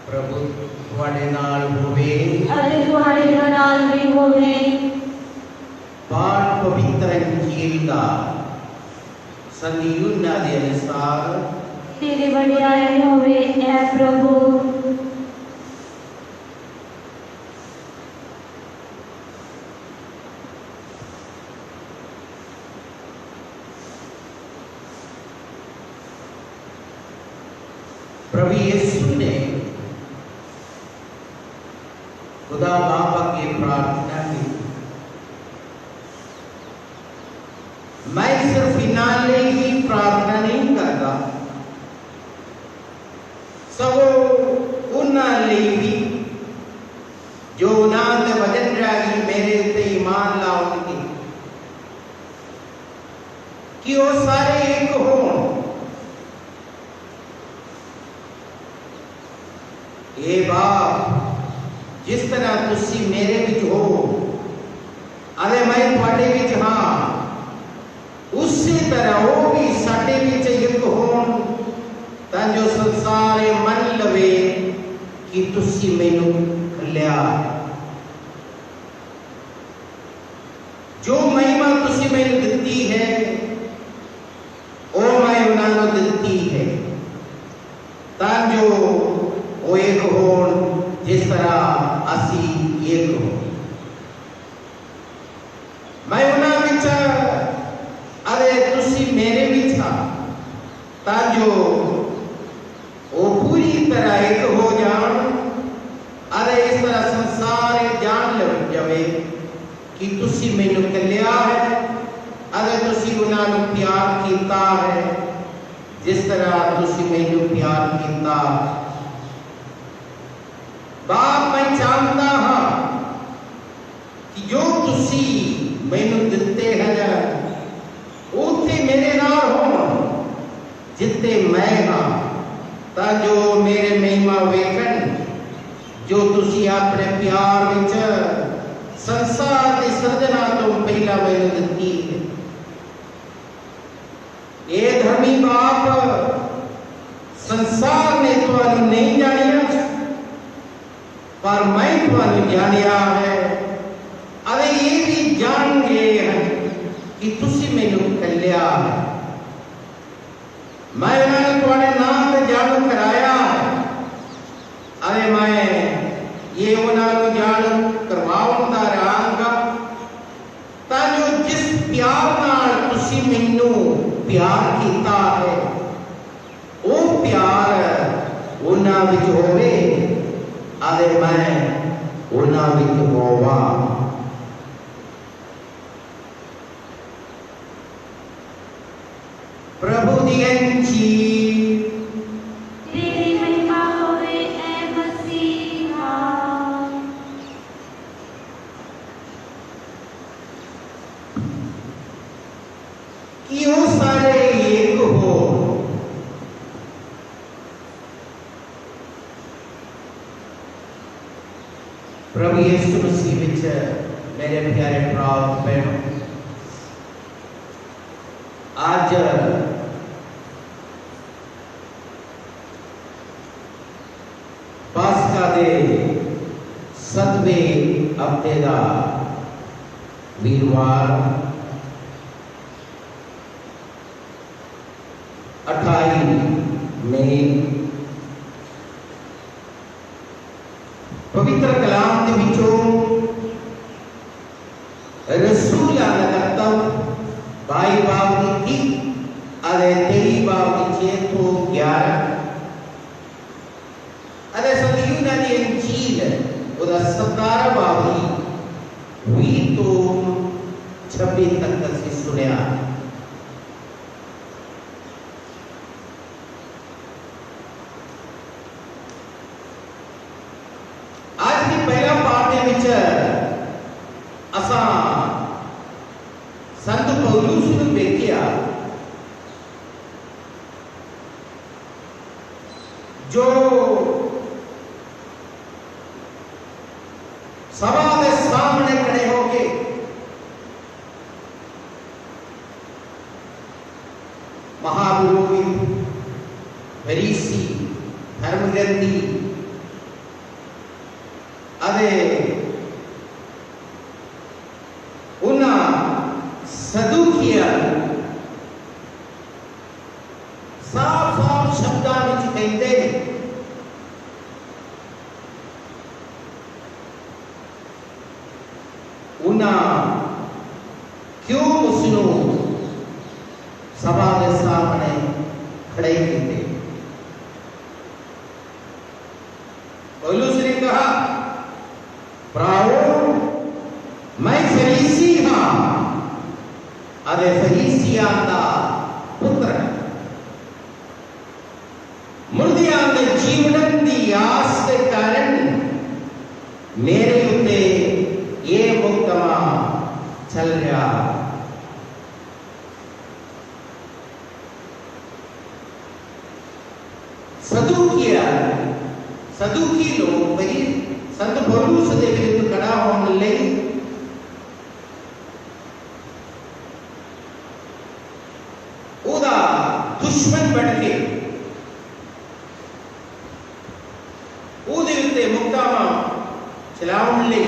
प्रभु तुहाडे नाल होवे अरे तुहाडे नाल भी होवे। पाठ पवित्र इंजील दा संत यूहन्ना दे अनुसार। तेरी बड़ाई होवे ऐ प्रभु। प्रभु यीशु ने खुदा बाप की प्रार्थना की, मैं सिर्फ इनाले ही प्रार्थना नहीं करता, सगो उन्नाले भी जो नाम वजन रागी मेरे ते ईमान लाओगे कि वो सारे एक हो। ए बाप, जिस तरह तुसी मेरे विच हो अरे मैं तुहाडे विच हां, उसी तरह वो भी साडे विच एक होण, तां जो संसार मन लवे कि तुसी मैनू घल्लिया। जो महिमा तुसी मैनू दित्ती है ओ मैं उन्हां नूं दित्ती है, तां जो वो एक होण जिस तरह असी एक हो। मैं उन्हां विच अरे तुसी मेरे विच आ, तां जो वो पूरी तरह एक हो जान। अरे इस तरह संसार जान लग जावे कि तुसी मैनू घल्लिया है, अरे तुसी उन्हां नूं प्यार कीता है जिस तरह तुसी मैनू प्यार कीता। बाप, मैं चाहता हाँ कि जो तुसी मैनू दिते हैं उथे मेरे नाल हो जिते मैं हाँ, तां जो मेरे महिमा वेखन जो तुसी अपने प्यार विच संसार की सर्जना तो पहला मैनू दित्ती है। ये धर्मी बाप, संसार ने तुहानू नहीं जानिया पर मैं तुहानू जानिया है। अरे ये भी जान गए हैं कि तुसी मैनू घल्लिया है। मैं उन्होंने तुहाडे नाम ते जाणू कराया है। अरे मैं ये उन्होंने जाणू करवाउंदा रहांगा, तां जो जिस प्यार नाल तुसी मैनू प्यार कीता है वो प्यार उन्हां विच होवे, अरे मैं उन्हां विच होवा। प्रभु दी इंजील। तेरी महिमा होवे ऐ मसीहा। कि वो सारे एक हो। प्रभु यीशु मसीह विच मेरे प्यारे भरा बहनों, आज पास्का दे 7वें हफ्ते का वीरवार 28 मई पवित्र कलाम के विचों रसूलां दा करतब 22 बाब की 23 बाब की 6 तो 11 अरे संत यूहन्ना दी इंजील ओदा 17 बाब की 20 तो 26 तक असीं सुनिया। आज की पहला पाठ के विच असां संत पौलुस नूं वेखिया जो सभा के सामने खड़े होके महापुरोहित, फरीसी, धर्मग्रंथी पौलुस ने कहा, प्राओ मैं फरीसी हां अरे फरीसियां दा पुत्र मुर्दियां दे जीवन दी आस के कारण मेरे उत्ते ये मुकदमा चल रहा। सदूकी लोग वही संत पौलुस दे विरुद्ध खड़ा होने लगे। ओदा दुश्मन बन के ओदे उत्ते मुकदमा चलाउण लई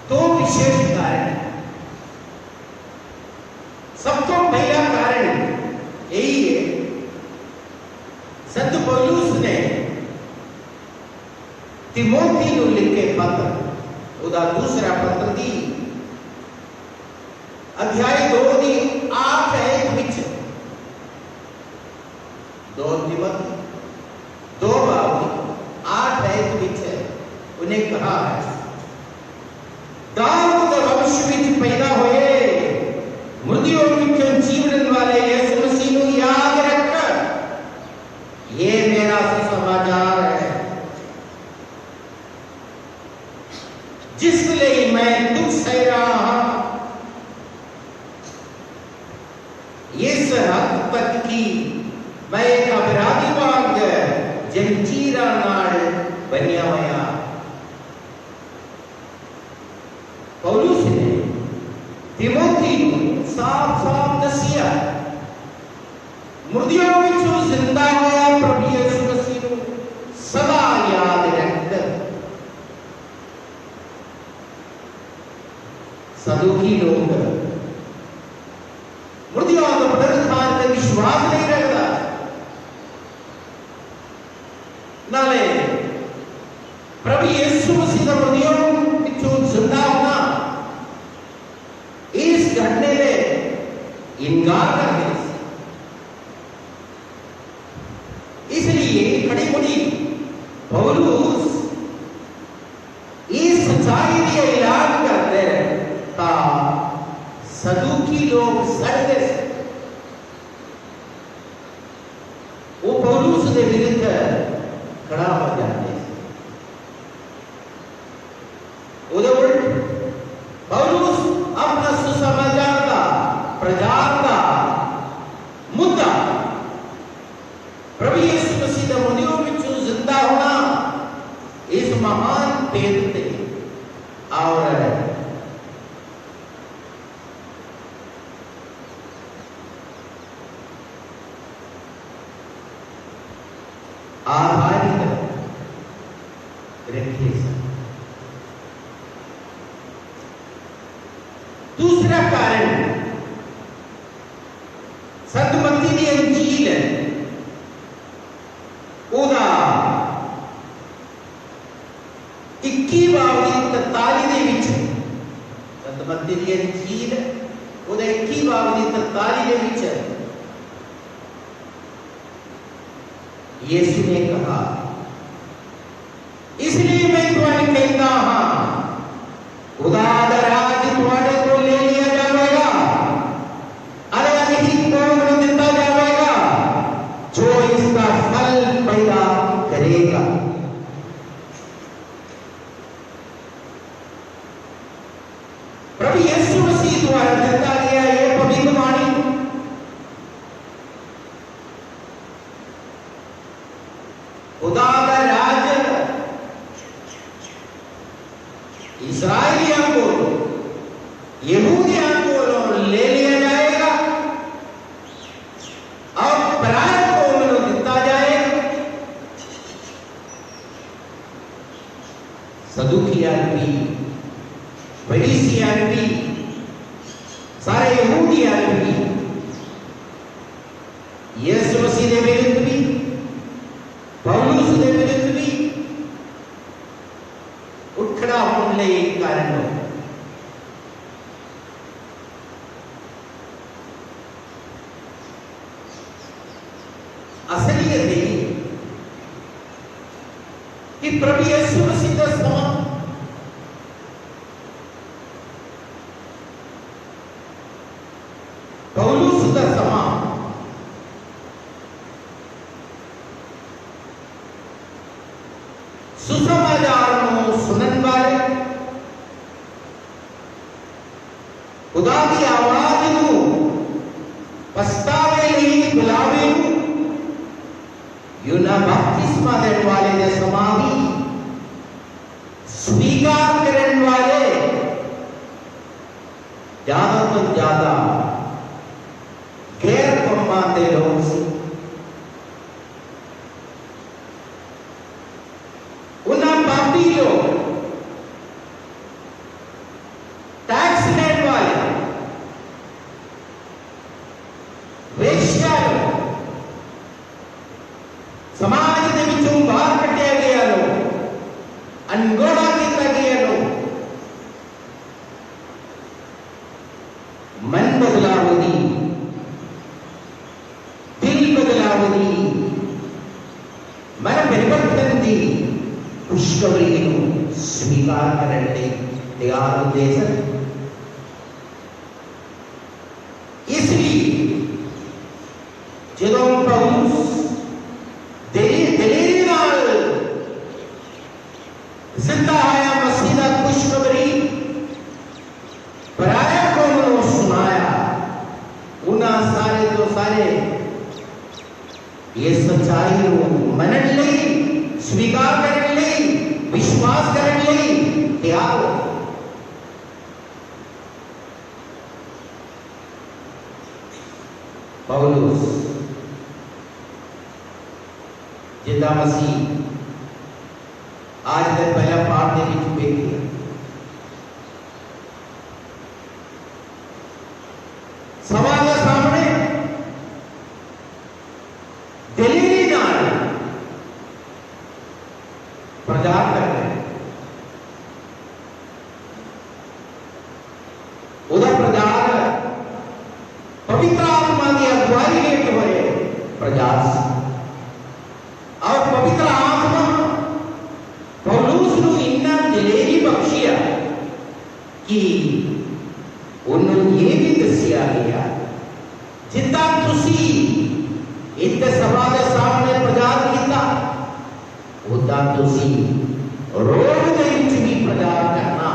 दो विशेष कारण। सब तो पहला कारण यही है, संत पौलुस ने तिमोथी को लिखे पत्र, उदा दूसरा पत्र दी अध्याय 2 दी 8 है विच 2 तिमोथी 2 बाब 8 है विच उन्हें कहा है, दाऊद वंश विच पैदा हुए मुर्दियों विचों जीवन वाले यीशु मसीह को याद रख, ये मेरा सुसमाचार है जिसलिए मैं दुख सह रहा हूं। इस हद तक की मैं एक अपराधी वांग जंजीरा नाल बनिया होया। पौलुस ने तिमोथी को साफ साफ दसिया, मुर्दियों विचों जिंदा होया प्रभु यीशु मसीह को सदा याद रख। सदूकी लोग मुर्दियों का पुनरुत्थान में विश्वास नहीं रखता, नाले प्रभु यीशु मसीह का मुर्दियों विचों जिंदा होना इस घटने में इनकार कर दे। इसलिए खड़ी मुड़ी पौलुस इस सच्चाई का ऐलान करते ता सदूकी लोग सड़ते वो पौलुस के विरुद्ध खड़ा हो जाते। उल्ट पौलुस अपना सुसमाचार का प्रचार का मुद्दा प्रभु यीशु मसीह का मुर्दियों विचों जिंदा होना इस महान तेज से और आधारित रखे। दूसरा कारण संत मत्ती दी अंजील ओदा 21 बाब दी 43 दे विच, संत मत्ती दी अंजील ओदा 21 बाब दी 43 दे विच यीशु ने कहा, इसलिए मैं तुम्हें कहता हां खुदा दा राज तुम्हारे को ले लिया जाएगा, अरे नहीं कौन दिता जाएगा जो इसका फल पैदा करेगा। प्रभु यीशु मसीह द्वारा दिता गया ये भविष्यवाणी खुदा का राज इस्राएलियों को यहूदियों को ले लिया जाएगा और पराये कौम को दिता जाएगा। सदूकियां भी, फरीसियां भी, सारे यहूदियां भी यीशु मसीह के विरुद्ध भी, पौलुस के विरुद्ध भी उठ खड़ा होने लगे। कारण हो असलियत कि प्रभु यीशु मसीह का समा पौलुस का समा सुसमाचार को सुनने वाले खुदा की आवाज को पछतावे नहीं बुलावे यूना बपतिस्मा देने वाले ने समाधि स्वीकार करने वाले ज्यादा तो ज्यादा गैर कौमांते लोग से उन्हें पापी लोग टैक्स लेने वाले वेश्या लोग समाज के विचों बाहर कटिया गया लोग अनगोड़ा किया गया लोग मन बदलावदी दिल बदलावदी मन परिवर्तन दी खुशखबरी को स्वीकार करने तैयार होते हैं। इसलिए जो पौलुस दलेरी नाल जिंदा आया मसीह दा खुशखबरी पराया कौम को सुनाया उन्हें सारे तो सारे ये सच्चाई को मनन लई स्वीकार करने लई विश्वास करने लई तैयार हो। पौलुस जिंदा मसीह आज के पहला पाठ के बीच देखिए समाज के सामने दलेरी नाल प्रचार कर रहे हैं। उधर प्रचार पवित्र आत्मा की अगुवाई लेते हुए प्रचार से और पवित्र आत्मा पौलुस को इन्ना दिलेरी बख्शिया कि उन्होंने ये भी दसिया गया जितना तुसी इतने सभा के सामने प्रचार किया उदा तुसी रोड के विच भी प्रचार करना।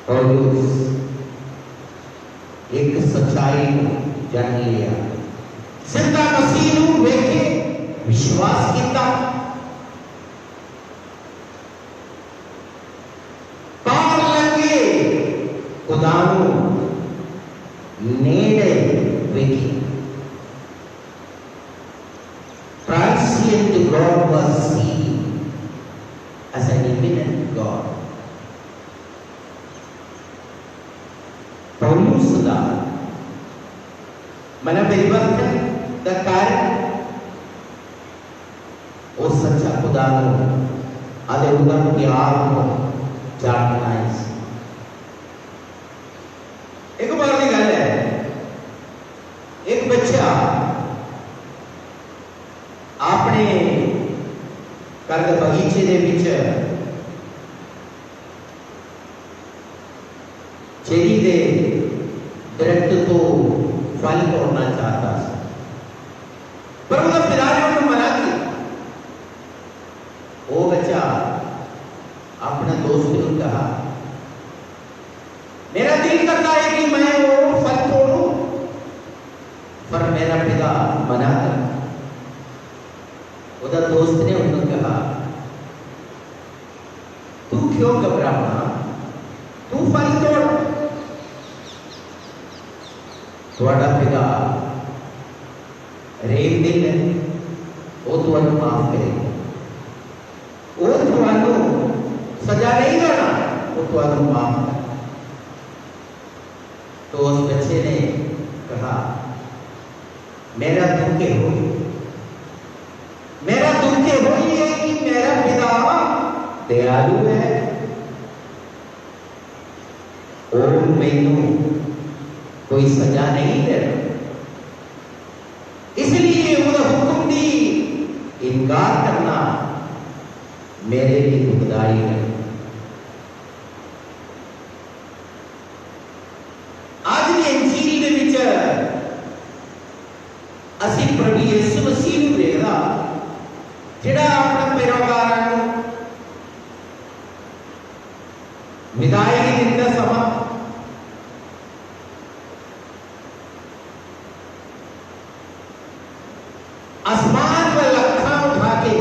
पौलुस एक सच्चाई को जान लिया जिंदा मसीह को वेखे विश्वास किया पार लगे खुदा नेड़े वेखे transient God was seen as an imminent God. पौलुस का मन परिवर्तन का कारण उस सच्चा खुदा को आदे उधर प्यार को जानना है। एक बार की गल है एक बच्चा अपने घर के बगीचे के विच चेरी के दरख्त तो फल तोड़ना चाहता था पर उसके पिता ने उन्हें मना किया। वो बच्चा अपने दोस्त को कहा मेरा दिल करता है कि मैं वो फल तोड़ूं पर मेरा पिता मना कर। उधर दोस्त ने उन्हें कहा तू क्यों घबराना तू फल तोड़ थोड़ा पिता रेम दिल है वो तुहानू माफ करेगा वो तुहानू सजा नहीं देना वो तुहानू माफ कर। तो उस बच्चे ने कहा मेरा दुख हो ये कि मेरा पिता दयालु है और मैनू कोई सजा नहीं दे रहा इसलिए वो हुक्म स्वीकार करना मेरे लिए दुखदाई है। आज की इंजील दे विच असीं प्रभु यीशु मसीह नूं देखदा जिहड़ा अपने पैरोकारां नूं विदाई दिंदा समा आसमान में लखा उठा के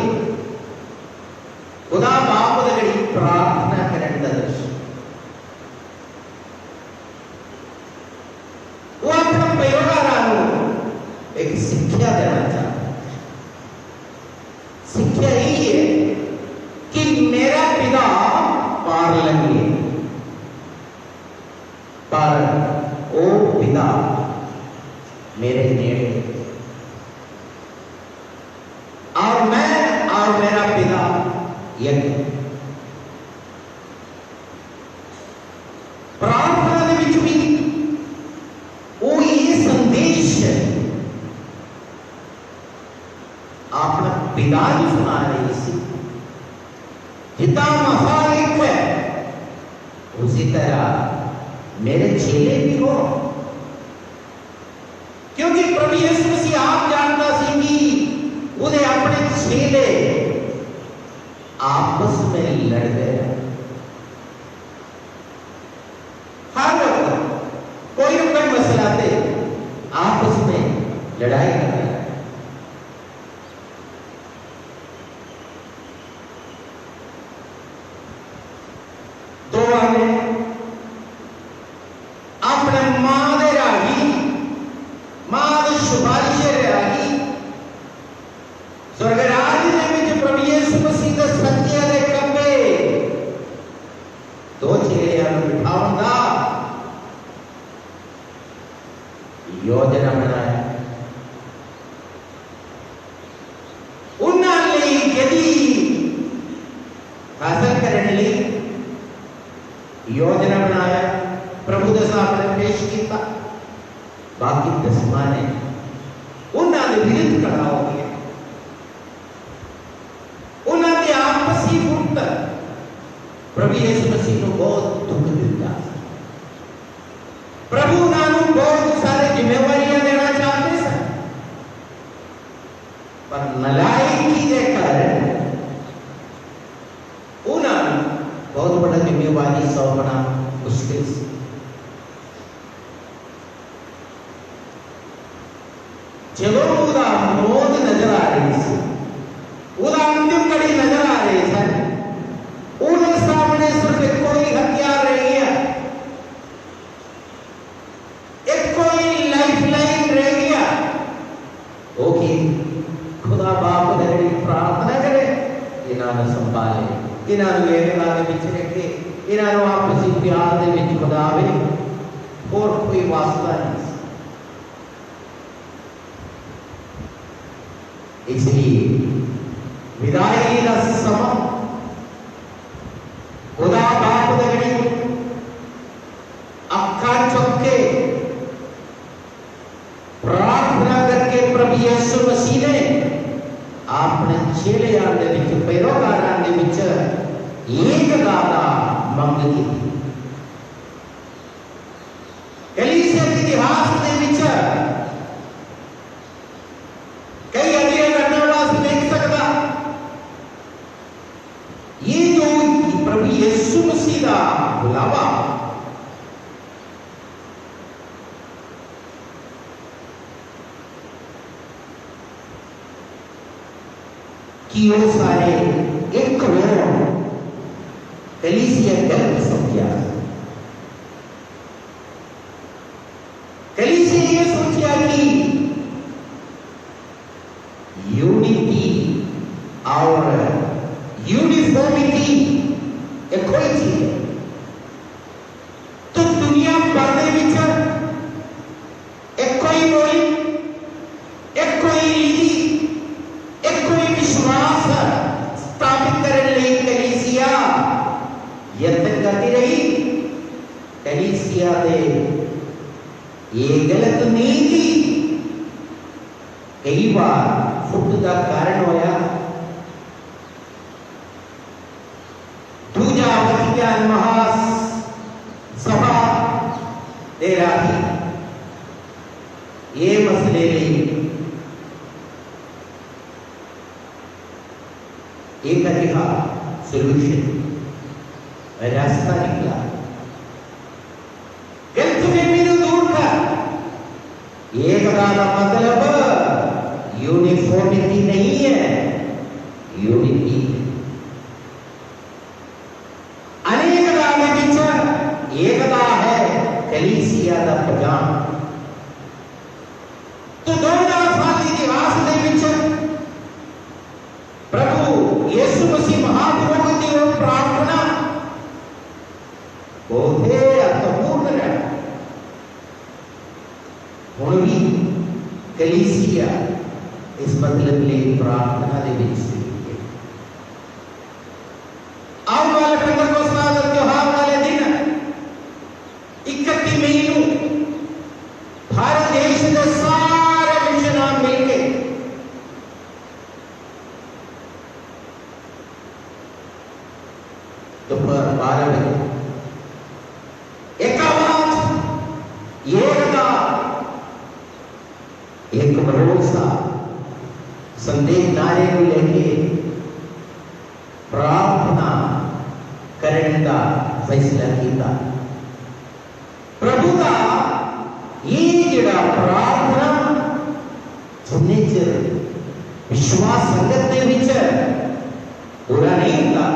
खुदा बाप दे गड़ी प्रार्थना करने का दृश्य। वो अपने पैरोकारां नूं एक शिक्षा देना चाहता है। शिक्षा यही है कि मेरा पिता पारलंगी है, पर ओ पिता मेरे नेड़े और मैं और मेरा पिता एक। प्रार्थना दे विच भी वो ये संदेश अपने पिता को सुना रही सी। जितना महालिक है उसी तरह मेरे चेले भी हो, क्योंकि प्रभु यीशु मसीह आप जानता सी कि उन्हें अपने चेले आपस में लड़ गए। हर वक्त कोई न कोई मसला थे आपस में लड़ाई कर रहे। तो हमें अपने मां दे रागी मां दे सुपारिश रागी स्वर्गराज दे विच प्रभु यीशु मसीह दे सच्चे दे कब्बे दो चेलियां नूं बिठाउण दा योजना बनाया। उन्हां लई गदी हासिल करने लई योजना बनाया, प्रभु दे सामने पेश किया। बाकी दसवां ने उन्होंने विरुद्ध खड़ा हो गया। उन्होंने आपसी फुट प्रभु यीशु मसीह को बहुत दुख दिता। प्रभु उन्होंने बहुत सारे जिम्मेवारियां देना चाहते थे, पर नलायकी के कारण उन्होंने बहुत बड़ा जिम्मेवारी सौंपना मुश्किल से। चलो उदा मौत नजर आ रही थी, उदा अंतिम घड़ी नजर आ रही है। उनके सामने सिर्फ एक कोई हथियार रह गया, एक कोई लाइफ लाइन रह गया। ओके, खुदा बाप ने प्रार्थना करे, इन्होंने संभाले, इन्होंने मेरे लागे पीछे रखे, इन्होंने आपसी प्यार दे विच खुदावे और कोई वास्ता नहीं। इसलिए विदाई का समय खुदा बाप दे गड़ी अखा चुके प्रार्थना करके प्रभु यीशु मसीह ने अपने चेलियां दे विच पैरोकारां दे विच एक गादा मंग की। कलीसिया के इतिहास दे विच कई अगले घटनावास देख सकता। ये जो प्रभु यीशु मसीह का बुलावा कि वो सारे एक करोड़ कलीसिया गलत समझा। कलीसिया ये सोचा कि यूनिटी और यूनिफॉर्मिटी एक कोई चीज है। तो दुनिया भर दे विच एक कोई बोली, एक कोई रीति, एक कोई विश्वास स्थापित करने लई कलीसिया यत्न करती रही। कलीसिया दे ये गलत नीति कई बार फुट का कारण होया संविधान महासभा दे राही ये मसले एक अजिहा सोल्यूशन रास्ता निकला। गलत फहमी को दूर कर एकता का मतलब यूनिफॉर्मिटी नहीं है, यूनिटी है। अनेकता में विचार एकता है कलीसिया का पैगाम। तो 2000 साल इतिहास के विचार प्रभु यीशु मसीह महाप्रभु की वो प्रार्थना बहुत अर्थपूर्ण है। हुण भी कलीसिया इस मतलब ले प्रार्थना दे विच आने वाले पेंटेकोस्ता के त्योहार वाले दिन 31 मई को भारत देश के सारे मिशनरी मिलके दोपहर 12 बजे एक भरोसा संदेश नारे को लेके प्रार्थना करने का फैसला किया। प्रभु का ये जड़ा प्रार्थना सुनने से विश्वास संगत के बीच पूरा नहीं होता।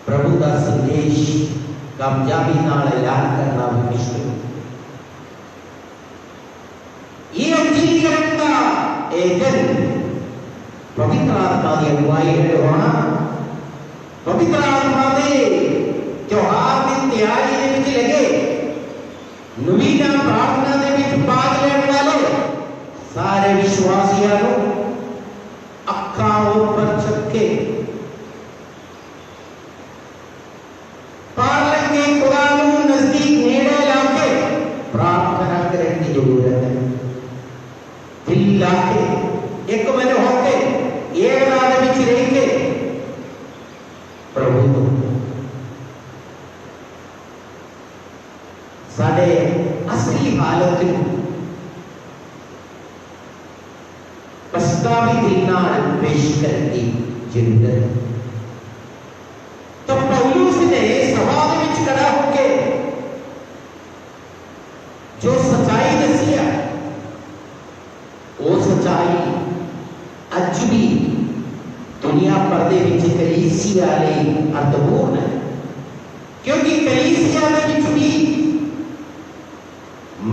प्रभु का संदेश कामयाबी नाल ऐलान करना मुश्किल। ये अंजीकरण का एजन पवित्र आत्मा की अगुवाई होना, पवित्र आत्मा के त्योहार की तैयारी के विच लगे नवीना प्रार्थना के विच भाग लेने वाले सारे विश्वासियों को अखा ऊपर चक्के पालन के कुरान नजदीक नेड़े लाके प्रार्थना करने की जरूरत है। दिल लाके एक मन होके एक रात विच रहेंगे प्रभु साडे असली हालत पछतावी दिल नाल पेश करने की जरूरत है। तो पौलुस ने सभा विच खड़ा होके जो सच्चाई दसी है वो सच्चाई अज भी दुनिया भर दे विच कलीसिया लई अर्थपूर्ण है। क्योंकि कलीसिया दे विच भी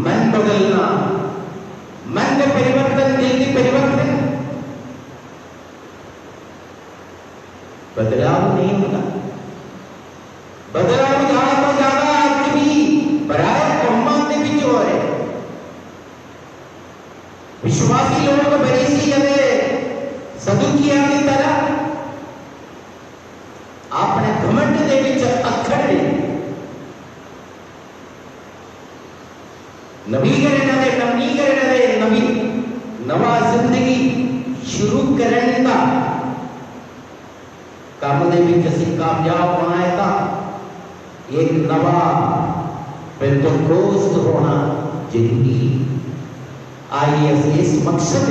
मन बदलना, मन के परिवर्तन, दिल के परिवर्तन बदलाव नहीं होता। बदलाव ज्यादा तो ज्यादा आज भी पराये कम्मां दे विच हो रहे। विश्वासी लोग बरीसी जने सदुकिया की तरह अपने घमंड दे विच अखड़ ने नवीकरण दे नवी नवा जिंदगी शुरू करने का काम दे विच असीं कामयाब बनाया था। एक नवा पेंटेकोस्त होना जरूरी। आइए इस मकसद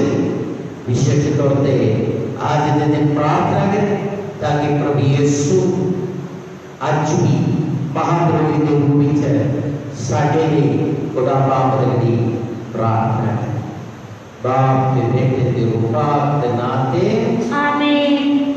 विशेष तौर पर आज के दिन प्रार्थना करें ताकि प्रभु यीशु आज भी महाप्रभु के रूप में साढ़े लिए खुदा बाप की प्रार्थना है। बाप के बेटे के रूप नाते आमीन।